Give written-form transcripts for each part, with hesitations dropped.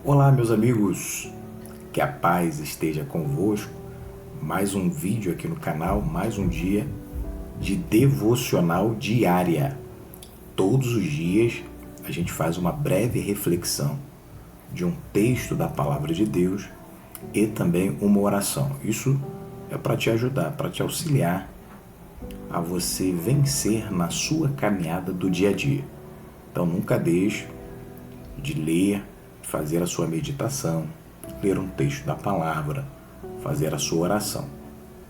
Olá, meus amigos, que a paz esteja convosco. Mais um vídeo aqui no canal, mais um dia de devocional diária. Todos os dias a gente faz uma breve reflexão de um texto da palavra de Deus e também uma oração. Isso é para te ajudar, para te auxiliar a você vencer na sua caminhada do dia a dia. Então nunca deixe de ler, fazer a sua meditação, ler um texto da palavra, fazer a sua oração.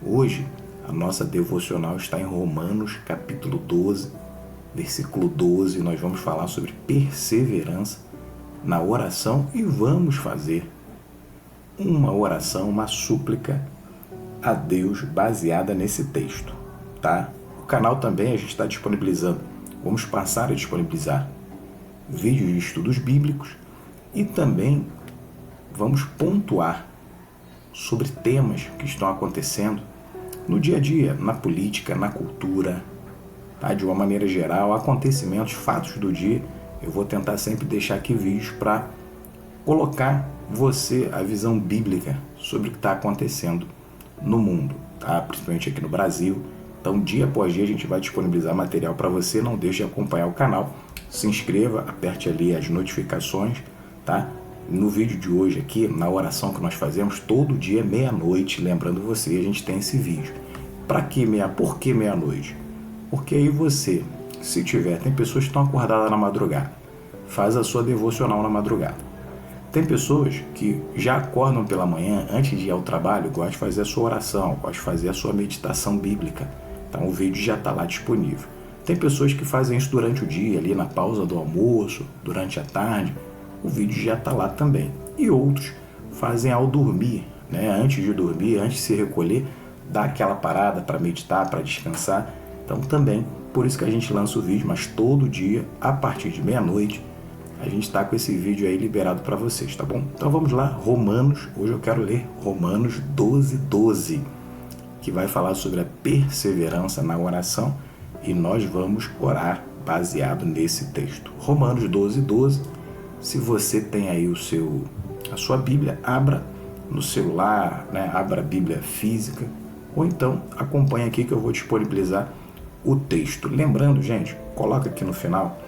Hoje, a nossa devocional está em Romanos, capítulo 12, versículo 12. Nós vamos falar sobre perseverança na oração e vamos fazer uma oração, uma súplica a Deus baseada nesse texto, tá? O canal também a gente está disponibilizando, vamos passar a disponibilizar vídeos de estudos bíblicos e também vamos pontuar sobre temas que estão acontecendo no dia a dia, na política, na cultura, tá? De uma maneira geral, acontecimentos, fatos do dia. Eu vou tentar sempre deixar aqui vídeos para colocar você a visão bíblica sobre o que está acontecendo no mundo, tá? Principalmente aqui no Brasil. Então, dia após dia, a gente vai disponibilizar material para você. Não deixe de acompanhar o canal. Se inscreva, aperte ali as notificações, tá? No vídeo de hoje aqui, na oração que nós fazemos, todo dia, meia-noite, lembrando você, a gente tem esse vídeo. Por que meia-noite? Porque aí você, se tiver, tem pessoas que estão acordadas na madrugada, faz a sua devocional na madrugada. Tem pessoas que já acordam pela manhã, antes de ir ao trabalho, gostam de fazer a sua oração, gostam de fazer a sua meditação bíblica. Então o vídeo já está lá disponível. Tem pessoas que fazem isso durante o dia, ali na pausa do almoço, durante a tarde, o vídeo já está lá também. E outros fazem ao dormir, né? Antes de dormir, antes de se recolher, dá aquela parada para meditar, para descansar. Então também, por isso que a gente lança o vídeo, mas todo dia, a partir de meia-noite, a gente está com esse vídeo aí liberado para vocês, tá bom? Então vamos lá, Romanos, hoje eu quero ler Romanos 12, 12, que vai falar sobre a perseverança na oração e nós vamos orar baseado nesse texto. Romanos 12, 12, se você tem aí a sua Bíblia, abra no celular, né? Abra a Bíblia física, ou então acompanhe aqui que eu vou disponibilizar o texto. Lembrando, gente, coloca aqui no final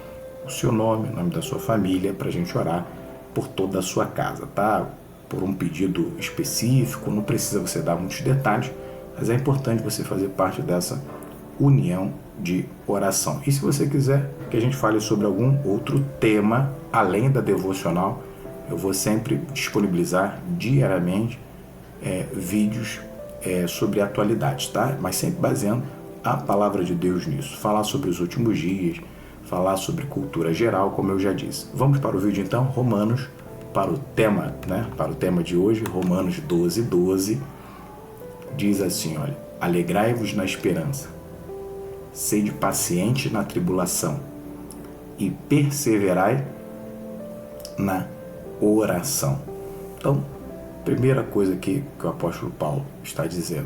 o seu nome, o nome da sua família, para a gente orar por toda a sua casa, tá? Por um pedido específico, não precisa você dar muitos detalhes, mas é importante você fazer parte dessa união de oração. E se você quiser que a gente fale sobre algum outro tema, além da devocional, eu vou sempre disponibilizar diariamente vídeos sobre atualidades, tá? Mas sempre baseando a palavra de Deus nisso. Falar sobre os últimos dias, falar sobre cultura geral, como eu já disse. Vamos para o vídeo então, Romanos, para o tema, né? Para o tema de hoje, Romanos 12, 12, diz assim, olha: alegrai-vos na esperança, sede paciente na tribulação e perseverai na oração. Então, primeira coisa aqui que o apóstolo Paulo está dizendo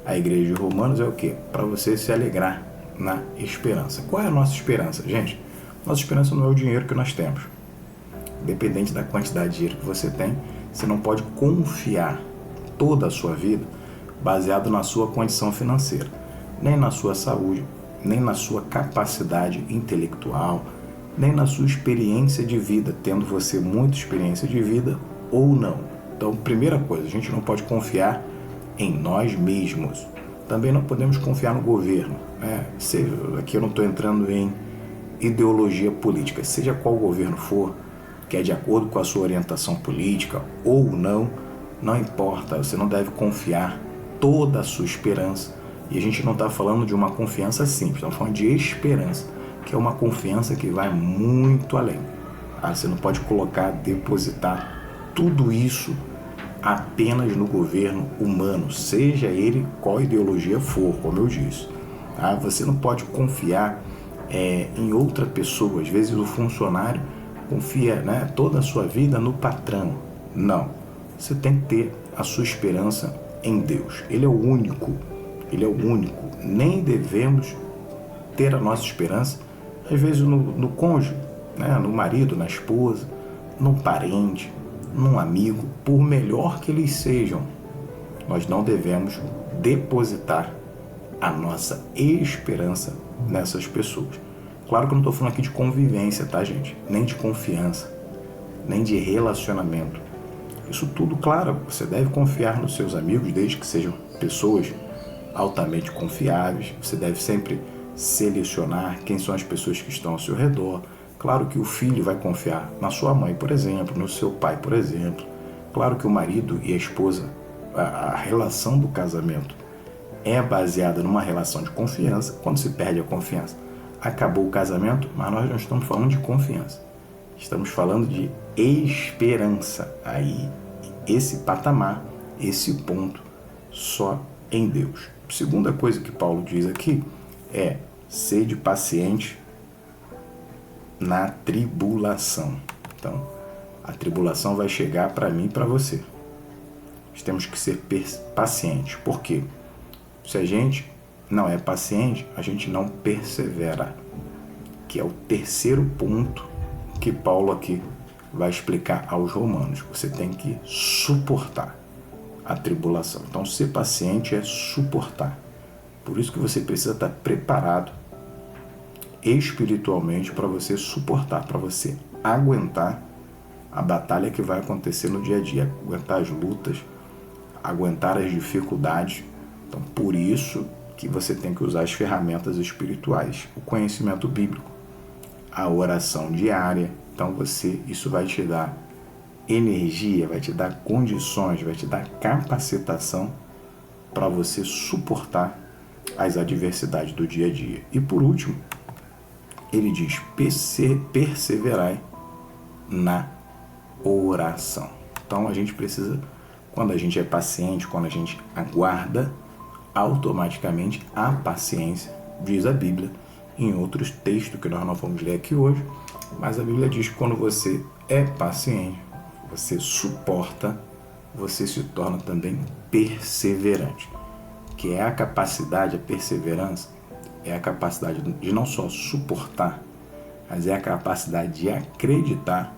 à igreja de Romanos é o quê? Para você se alegrar na esperança. Qual é a nossa esperança? Gente, nossa esperança não é o dinheiro que nós temos. Independente da quantidade de dinheiro que você tem, você não pode confiar toda a sua vida baseado na sua condição financeira, nem na sua saúde, nem na sua capacidade intelectual, nem na sua experiência de vida, tendo você muita experiência de vida ou não. Então, primeira coisa, a gente não pode confiar em nós mesmos. Também não podemos confiar no governo, né? Aqui eu não estou entrando em ideologia política, seja qual governo for, que é de acordo com a sua orientação política ou não, não importa, você não deve confiar toda a sua esperança. E a gente não está falando de uma confiança simples, estamos falando de esperança, que é uma confiança que vai muito além. Você não pode depositar tudo isso apenas no governo humano, seja ele qual ideologia for, como eu disse. Você não pode confiar em outra pessoa. Às vezes o funcionário confia, né, toda a sua vida no patrão. Não, você tem que ter a sua esperança em Deus. Ele é o único. Ele é o único. Nem devemos ter a nossa esperança, às vezes, no cônjuge, né? No marido, na esposa, num parente, num amigo, por melhor que eles sejam, nós não devemos depositar a nossa esperança nessas pessoas. Claro que eu não estou falando aqui de convivência, tá, gente? Nem de confiança, nem de relacionamento. Isso tudo, claro, você deve confiar nos seus amigos, desde que sejam pessoas altamente confiáveis. Você deve sempre selecionar quem são as pessoas que estão ao seu redor. Claro que o filho vai confiar na sua mãe, por exemplo, no seu pai, por exemplo. Claro que o marido e a esposa, a relação do casamento é baseada numa relação de confiança. Quando se perde a confiança, acabou o casamento, mas nós não estamos falando de confiança. Estamos falando de esperança. Aí, esse patamar, esse ponto, só em Deus. A segunda coisa que Paulo diz aqui é: sede paciente na tribulação. Então, a tribulação vai chegar para mim e para você. Nós temos que ser pacientes. Por quê? Se a gente não é paciente, a gente não persevera. Que é o terceiro ponto que Paulo aqui vai explicar aos romanos. Você tem que suportar a tribulação. Então, ser paciente é suportar. Por isso que você precisa estar preparado espiritualmente para você suportar, para você aguentar a batalha que vai acontecer no dia a dia, aguentar as lutas, aguentar as dificuldades. Então, por isso que você tem que usar as ferramentas espirituais, o conhecimento bíblico, a oração diária. Então, isso vai te dar energia, vai te dar condições, vai te dar capacitação para você suportar as adversidades do dia a dia. E por último, ele diz: perseverai na oração. Então a gente precisa, quando a gente é paciente, quando a gente aguarda, automaticamente a paciência, diz a Bíblia, em outros textos que nós não vamos ler aqui hoje, mas a Bíblia diz que quando você é paciente, você suporta, você se torna também perseverante, que é a capacidade, a perseverança, é a capacidade de não só suportar, mas é a capacidade de acreditar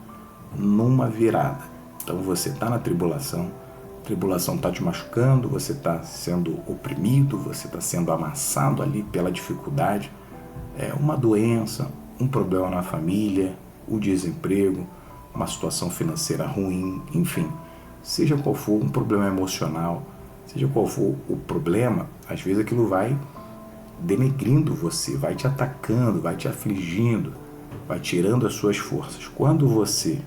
numa virada. Então você está na tribulação, a tribulação está te machucando, você está sendo oprimido, você está sendo amassado ali pela dificuldade, uma doença, um problema na família, o desemprego, uma situação financeira ruim, enfim, seja qual for um problema emocional, seja qual for o problema, às vezes aquilo vai denegrindo você, vai te atacando, vai te afligindo, vai tirando as suas forças. Quando você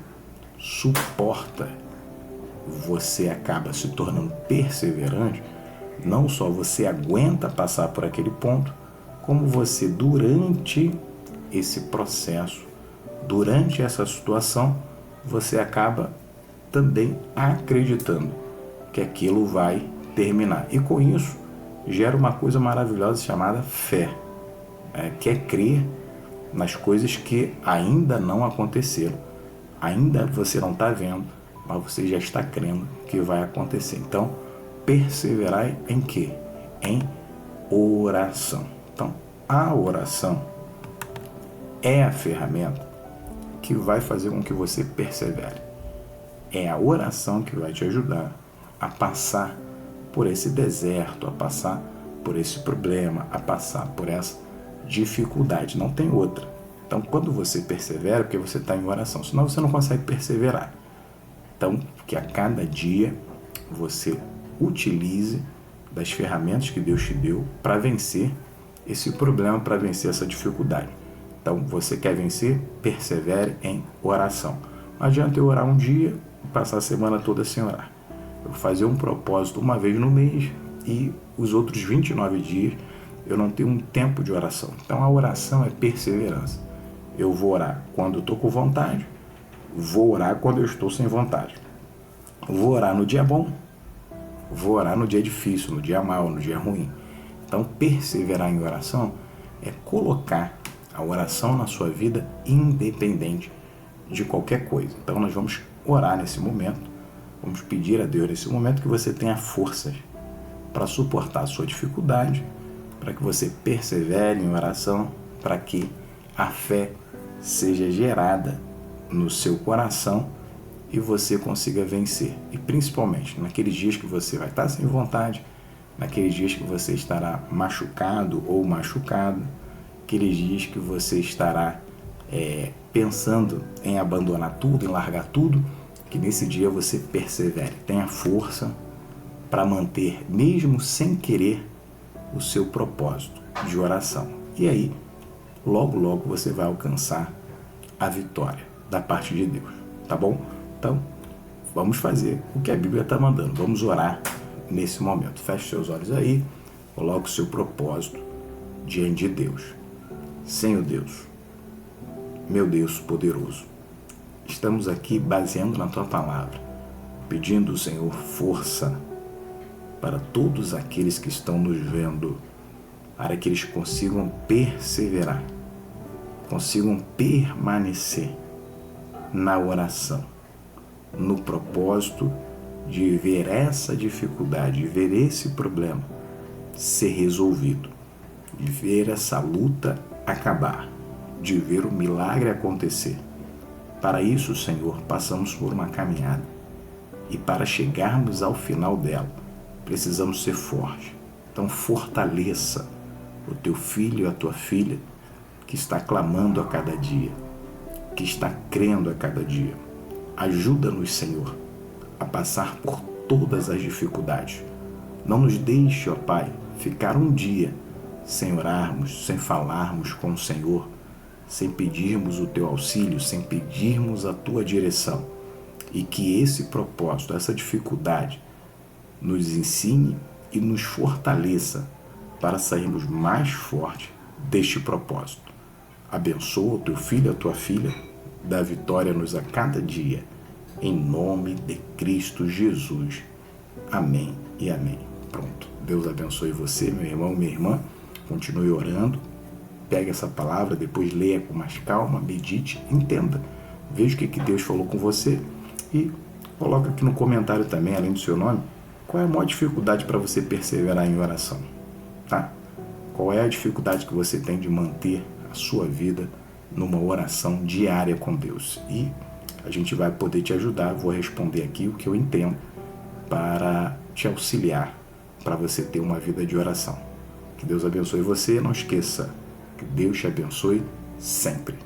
suporta, você acaba se tornando perseverante. Não só você aguenta passar por aquele ponto, como você, durante esse processo, durante essa situação, você acaba também acreditando que aquilo vai terminar. E com isso, gera uma coisa maravilhosa chamada fé, que é crer nas coisas que ainda não aconteceram. Ainda você não está vendo, mas você já está crendo que vai acontecer. Então, perseverai em quê? Em oração. Então, a oração é a ferramenta que vai fazer com que você persevere. É a oração que vai te ajudar a passar por esse deserto, a passar por esse problema, a passar por essa dificuldade. Não tem outra. Então, quando você persevera, porque você está em oração, senão você não consegue perseverar. Então, que a cada dia você utilize das ferramentas que Deus te deu para vencer esse problema, para vencer essa dificuldade. Então, você quer vencer? Persevere em oração. Não adianta eu orar um dia e passar a semana toda sem orar. Eu vou fazer um propósito uma vez no mês e os outros 29 dias eu não tenho um tempo de oração. Então, a oração é perseverança. Eu vou orar quando eu estou com vontade, vou orar quando eu estou sem vontade. Vou orar no dia bom, vou orar no dia difícil, no dia mau, no dia ruim. Então, perseverar em oração é colocar a oração na sua vida independente de qualquer coisa. Então, nós vamos orar nesse momento, vamos pedir a Deus nesse momento que você tenha forças para suportar a sua dificuldade, para que você persevere em oração, para que a fé seja gerada no seu coração e você consiga vencer. E principalmente naqueles dias que você vai estar sem vontade, naqueles dias que você estará machucado ou machucado, aqueles dias que você estará pensando em abandonar tudo, em largar tudo, que nesse dia você persevere, tenha força para manter, mesmo sem querer, o seu propósito de oração. E aí, logo, logo você vai alcançar a vitória da parte de Deus, tá bom? Então, vamos fazer o que a Bíblia está mandando. Vamos orar nesse momento. Feche seus olhos aí, coloque o seu propósito diante de Deus. Senhor Deus, meu Deus poderoso, estamos aqui baseando na Tua Palavra, pedindo, Senhor, força para todos aqueles que estão nos vendo, para que eles consigam perseverar, consigam permanecer na oração, no propósito de ver essa dificuldade, de ver esse problema ser resolvido, de ver essa luta acabar, de ver o milagre acontecer. Para isso, Senhor, passamos por uma caminhada e para chegarmos ao final dela, precisamos ser fortes. Então fortaleça o teu filho e a tua filha que está clamando a cada dia, que está crendo a cada dia. Ajuda-nos, Senhor, a passar por todas as dificuldades. Não nos deixe, ó Pai, ficar um dia sem orarmos, sem falarmos com o Senhor, sem pedirmos o teu auxílio, sem pedirmos a tua direção. E que esse propósito, essa dificuldade, nos ensine e nos fortaleça para sairmos mais fortes deste propósito. Abençoa o teu filho e a tua filha, dá vitória-nos a cada dia, em nome de Cristo Jesus. Amém e amém. Pronto. Deus abençoe você, meu irmão, minha irmã. Continue orando. Pegue essa palavra, depois leia com mais calma, medite, entenda. Veja o que Deus falou com você e coloca aqui no comentário também, além do seu nome, qual é a maior dificuldade para você perseverar em oração, tá? Qual é a dificuldade que você tem de manter a sua vida numa oração diária com Deus? E a gente vai poder te ajudar, vou responder aqui o que eu entendo para te auxiliar, para você ter uma vida de oração. Que Deus abençoe você, não esqueça, que Deus te abençoe sempre.